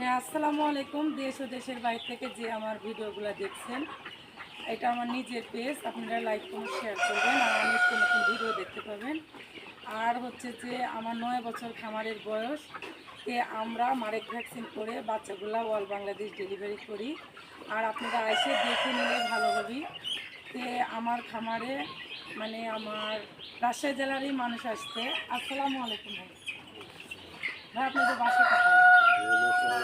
হ্যাঁ, আসসালামু আলাইকুম। দেশ ও দেশের বাইরে থেকে যে আমার ভিডিওগুলো দেখছেন, এটা আমার নিজের পেজ। আপনারা লাইক কমেন্ট শেয়ার করবেন আর নিত্য নতুন ভিডিও দেখতে পাবেন। আর হচ্ছে যে আমার 9 বছর খামারের বয়স, আমরা মারেক ভ্যাকসিন করে বাচ্চাগুলা অল বাংলাদেশ ডেলিভারি করি। আর আপনারা এসে দেখে নিলে ভালো হবে। আমার খামারে মানে আমার রাজশাহী জেলারই মানুষ আসছে। আসসালামু আলাইকুম ভাই। ভাই আপনাদের বাসা কোথায়?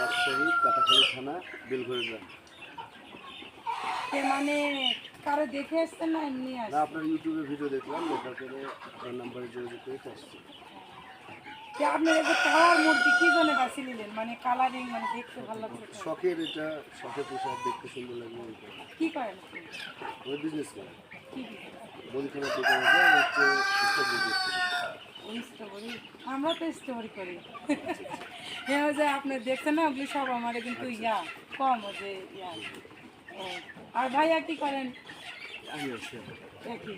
রাজশাহী কাটাখালী থানা বেলঘড়ি গ্রাম। মানে কারো দেখে আসছেন না এমনি না, আসছেন? আপনার ইউটিউবে ভিডিও দেখলাম, দেখার পরে আপনার নাম্বারে যোগাযোগ করে আসছি। আপনার এই যে কালার মুরগি কি জন্য বাছি নিলেন? মানে কালারিং মানে দেখতে ভালো লাগছে তো? শখের, এটা শখের পোশাক, দেখতে সুন্দর লাগে এটা। কি করেন আপনি? ওই বিজনেস করে কি business? মুদিখানার দোকান আছে, আর হচ্ছে স্টক বিজনেস করি। ওই স্ট্রবেরি, আমরা তো স্ট্রবেরি করি। হ্যাঁ, ওই যে আপনি দেখছেন না ওগুলি সব আমারে কিন্তু কম ওই যে ও। আর ভাইয়া কি করেন? আমি আছি। একই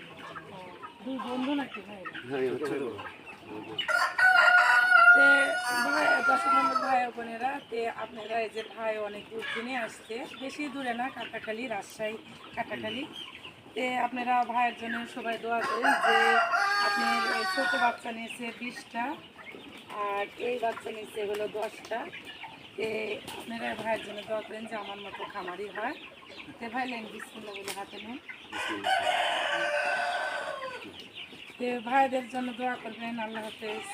ও, দুই বন্ধু নাকি ভাই? হ্যাঁ, হচ্ছে তো। তে ভাই, দর্শক বন্ধু ভাই ও বোনেরা, আপনারা এই যে ভাই অনেক দূর কিনে আসছে, বেশি দূরে না, কাটাখালী, রাজশাহী কাটাখালী। আপনারা ভাইয়ের জন্য সবাই দোয়া করেন যে আপনার এই ছোটো বাচ্চা নিয়েছে 20টা আর এই বাচ্চা নিয়েছে হলো 10টা। আপনারা ভাইয়ের জন্য দোয়া করেন যে আমার মতো খামারি হয়। ভাই লেন বিসমিল্লাহ বলে হাতে নেন। ভাইদের জন্য দোয়া করবেন। আল্লাহ হাফেজ।